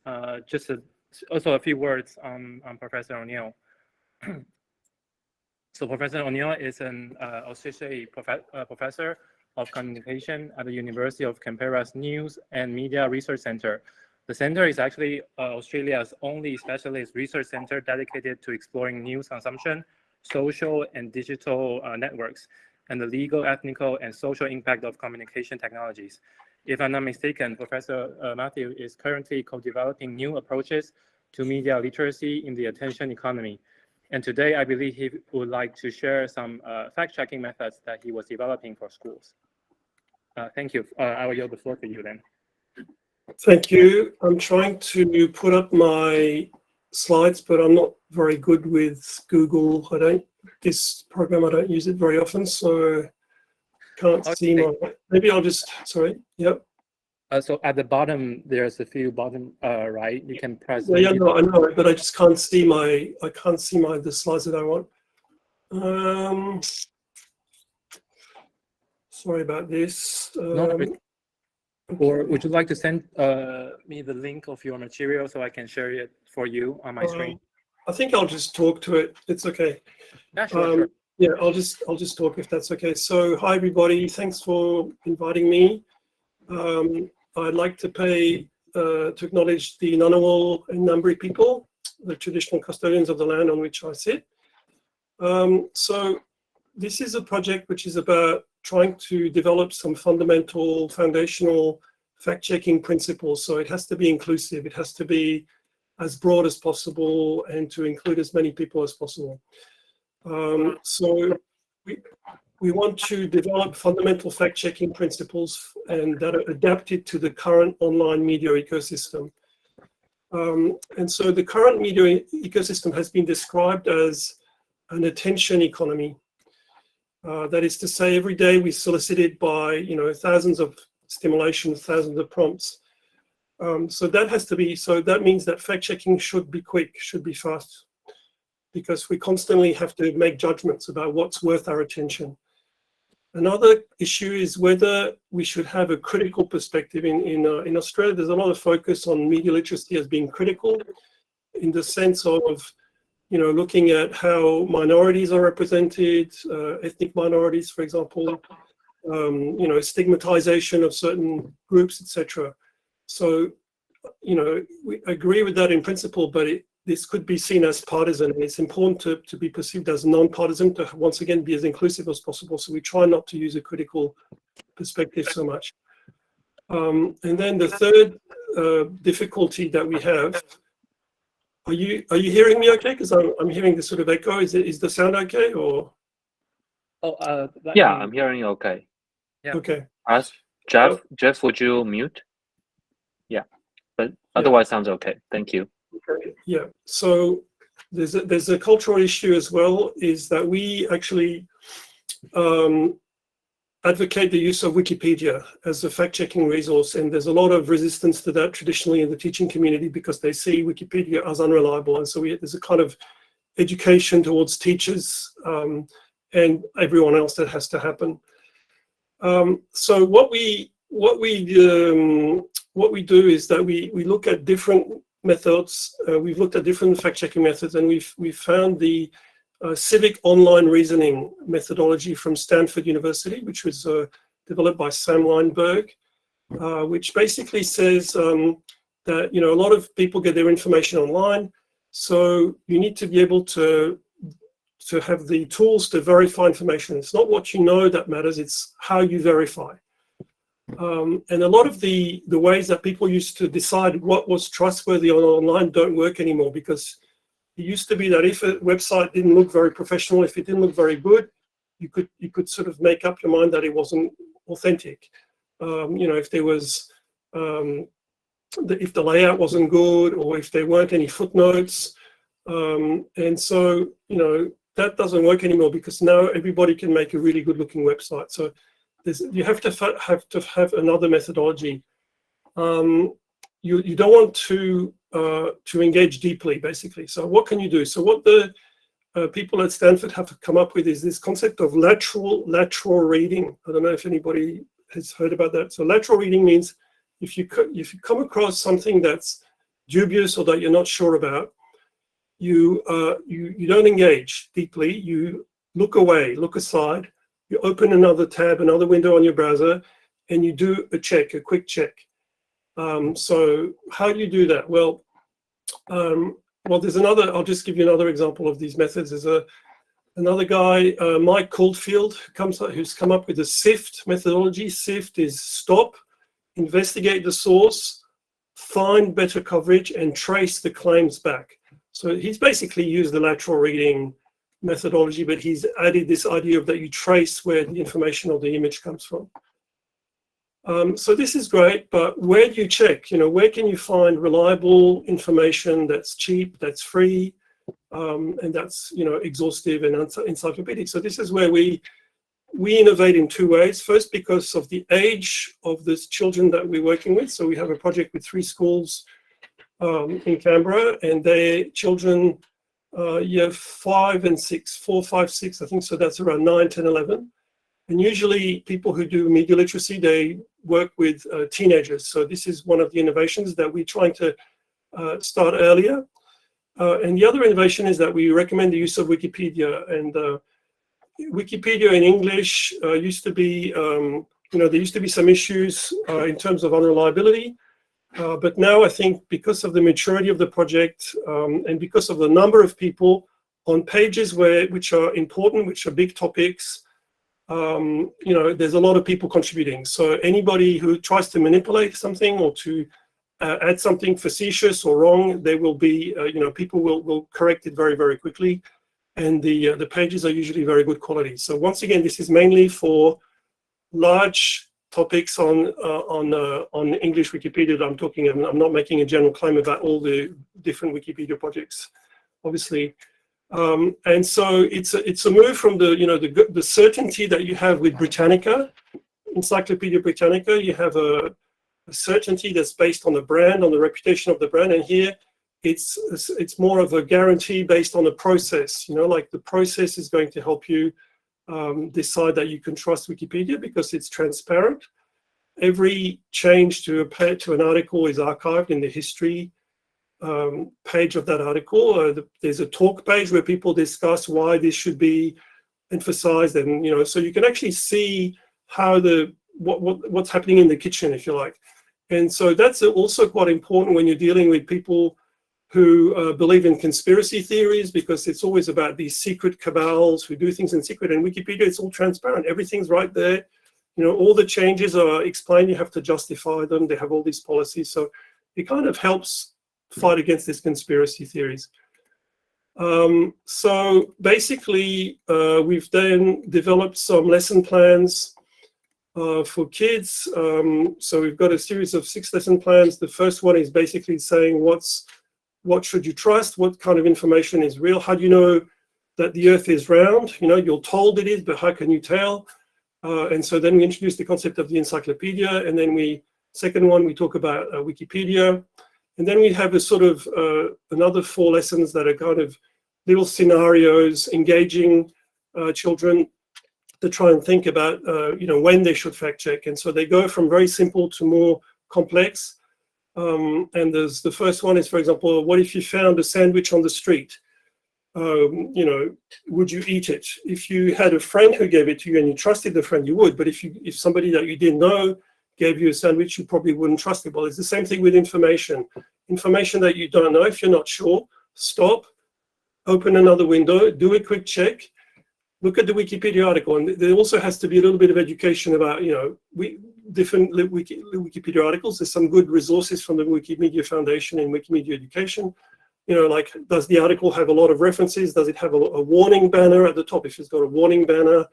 Also a few words on Professor O'Neill. So Professor O'Neill is an associate professor of communication at the University of Canberra's News and Media Research Centre. The centre is actually Australia's only specialist research centre dedicated to exploring news consumption, social and digital networks, and the legal, ethnical, and social impact of communication technologies. If I'm not mistaken, Professor Mathieu is currently co-developing new approaches to media literacy in the attention economy. And today, I believe he would like to share some fact-checking methods that he was developing for schools. Thank you. I will yield the floor to you then. Thank you. I'm trying to put up my slides, but I'm not very good with Google. This program, I don't use it very often, so can't see my, maybe I'll just, sorry, yep. So at the bottom, there's a few bottom right, you can press. Yeah, no, I know it, but I just can't see the slides that I want. Sorry about this. Or would you like to send me the link of your material so I can share it for you on my screen? I think I'll just talk to it. It's okay. Yeah, sure. Yeah, I'll just talk if that's okay. So, hi everybody. Thanks for inviting me. I'd like to acknowledge the Ngunnawal and Ngambri people, the traditional custodians of the land on which I sit. So, this is a project which is about trying to develop some fundamental, foundational fact-checking principles. So it has to be inclusive. It has to be as broad as possible and to include as many people as possible. So we want to develop fundamental fact-checking principles and that are adapted to the current online media ecosystem. And so the current media ecosystem has been described as an attention economy. That is to say, every day we're solicited by thousands of stimulations, thousands of prompts. So that has to be. So that means that fact checking should be quick, should be fast, because we constantly have to make judgments about what's worth our attention. Another issue is whether we should have a critical perspective. In Australia, there's a lot of focus on media literacy as being critical, in the sense of looking at how minorities are represented, ethnic minorities, for example, stigmatization of certain groups, etc. So, we agree with that in principle, but this could be seen as partisan, and it's important to be perceived as non-partisan, to once again be as inclusive as possible. So we try not to use a critical perspective so much. And then the third difficulty that we have. Are you hearing me okay? Because I'm hearing this sort of echo. Is the sound okay or? Yeah, I'm hearing you okay. Yeah. Okay. Ask Jeff, would you mute? Yeah, but otherwise sounds okay. Thank you. Okay. Yeah. So there's a cultural issue as well. Is that we actually advocate the use of Wikipedia as a fact-checking resource, and there's a lot of resistance to that traditionally in the teaching community because they see Wikipedia as unreliable, and so there's a kind of education towards teachers and everyone else that has to happen. So what we do is that we look at different methods. We've looked at different fact-checking methods, and we've found the Civic online reasoning methodology from Stanford University, which was developed by Sam Weinberg, which basically says that a lot of people get their information online, so you need to be able to have the tools to verify information. It's not what you know that matters; it's how you verify. And a lot of the ways that people used to decide what was trustworthy online don't work anymore, because it used to be that if a website didn't look very professional, if it didn't look very good, you could sort of make up your mind that it wasn't authentic. If there was, if the layout wasn't good, or if there weren't any footnotes, and so that doesn't work anymore, because now everybody can make a really good-looking website. So you have to have another methodology. You don't want to engage deeply, basically. So what can you do? So what the people at Stanford have come up with is this concept of lateral reading. I don't know if anybody has heard about that. So lateral reading means if you come across something that's dubious or that you're not sure about, you don't engage deeply. You look away, look aside. You open another tab, another window on your browser, and you do a quick check. So how do you do that? Well, there's another. I'll just give you another example of these methods. There's another guy, Mike Caulfield, who's come up with the Sift methodology. Sift is stop, investigate the source, find better coverage, and trace the claims back. So he's basically used the lateral reading methodology, but he's added this idea of that you trace where the information or the image comes from. So this is great, but where do you check? Where can you find reliable information that's cheap, that's free, and that's exhaustive and encyclopedic? So this is where we innovate in two ways. First, because of the age of the children that we're working with. So we have a project with 3 schools in Canberra, and their children year 5 and 6, 4, 5, 6, I think. So that's around 9, 10, 11. And usually people who do media literacy, they work with teenagers. So this is one of the innovations that we're trying to start earlier. And the other innovation is that we recommend the use of Wikipedia. And Wikipedia in English used to be, there used to be some issues in terms of unreliability. But now I think because of the maturity of the project and because of the number of people on pages which are important, which are big topics, there's a lot of people contributing. So anybody who tries to manipulate something or to add something facetious or wrong, there will be, people will correct it very, very quickly. And the pages are usually very good quality. So once again, this is mainly for large topics on English Wikipedia that I'm talking. I'm not making a general claim about all the different Wikipedia projects, obviously. And so it's a move from the certainty that you have with Britannica, Encyclopedia Britannica. You have a certainty that's based on the brand, on the reputation of the brand, and here it's more of a guarantee based on a process. Like the process is going to help you decide that you can trust Wikipedia because it's transparent. Every change to an article is archived in the history page of that article. There's a talk page where people discuss why this should be emphasized, and so you can actually see how what's happening in the kitchen, if you like. And so that's also quite important when you're dealing with people who believe in conspiracy theories, because it's always about these secret cabals who do things in secret. And Wikipedia, it's all transparent. Everything's right there. All the changes are explained. You have to justify them. They have all these policies. So it kind of helps fight against these conspiracy theories. So basically, we've then developed some lesson plans for kids. So we've got a series of 6 lesson plans. The first one is basically saying what should you trust? What kind of information is real? How do you know that the Earth is round? You're told it is, but how can you tell? And so then we introduce the concept of the encyclopedia, and then second one, we talk about Wikipedia. And then we have a sort of another 4 lessons that are kind of little scenarios, engaging children to try and think about, when they should fact check. And so they go from very simple to more complex. And there's the first one is, for example, what if you found a sandwich on the street? Would you eat it? If you had a friend who gave it to you and you trusted the friend, you would. But if somebody that you didn't know gave you a sandwich, you probably wouldn't trust it. Well, it's the same thing with information. Information that you don't know, if you're not sure, stop, open another window, do a quick check, look at the Wikipedia article. And there also has to be a little bit of education about, different Wikipedia articles. There's some good resources from the Wikimedia Foundation and Wikimedia Education. Like, does the article have a lot of references? Does it have a warning banner at the top? If it's got a warning banner,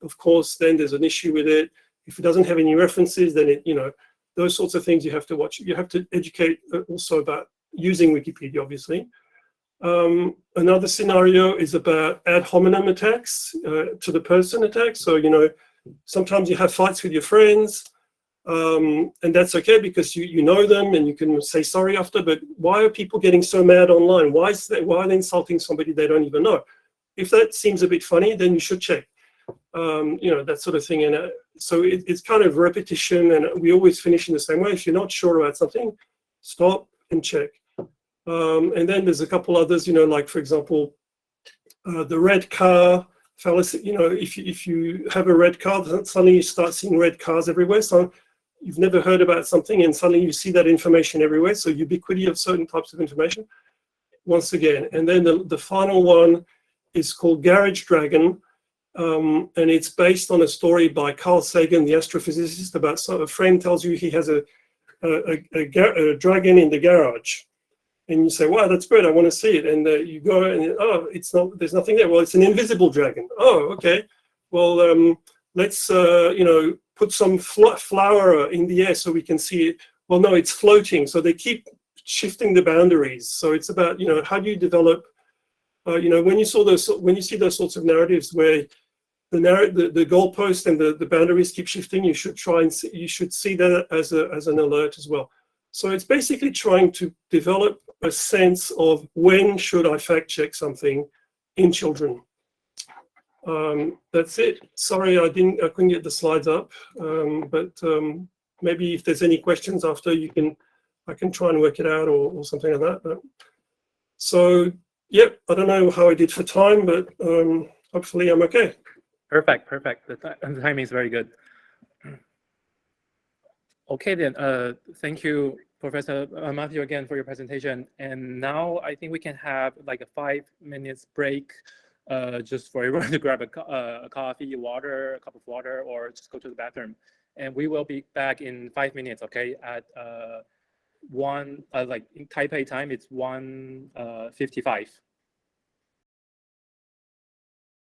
of course, then there's an issue with it. If it doesn't have any references, then those sorts of things you have to watch. You have to educate also about using Wikipedia, obviously. Another scenario is about ad hominem attacks, to the person attacks. So, sometimes you have fights with your friends, and that's okay because you know them and you can say sorry after. But why are people getting so mad online? Why are they insulting somebody they don't even know? If that seems a bit funny, then you should check. That sort of thing. And so it's kind of repetition, and we always finish in the same way. If you're not sure about something, stop and check. And then there's a couple others, like, for example, the red car fallacy. If you have a red car, suddenly you start seeing red cars everywhere. So you've never heard about something, and suddenly you see that information everywhere. So ubiquity of certain types of information, once again. And then the final one is called Garage Dragon, and it's based on a story by Carl Sagan, the astrophysicist, about a friend tells you he has a dragon in the garage. And you say, wow, that's great, I want to see it. And you go and, oh, it's not, there's nothing there. Well, it's an invisible dragon. Oh, okay. Well, let's, put some flour in the air so we can see it. Well, no, it's floating. So they keep shifting the boundaries. So it's about, how do you develop, when you see those sorts of narratives where the goalpost and the boundaries keep shifting, you should see that as an alert as well. So it's basically trying to develop a sense of when should I fact check something in children. That's it. Sorry, I couldn't get the slides up, but maybe if there's any questions after, I can try and work it out or something like that. But, so, yep, I don't know how I did for time, but hopefully I'm okay. Perfect. The timing is very good. Okay, then. Thank you, Professor Mathieu, again for your presentation. And now I think we can have like a 5 minutes break, just for everyone to grab a coffee, water, a cup of water, or just go to the bathroom. And we will be back in 5 minutes. Okay, at like in Taipei time, it's 1:55.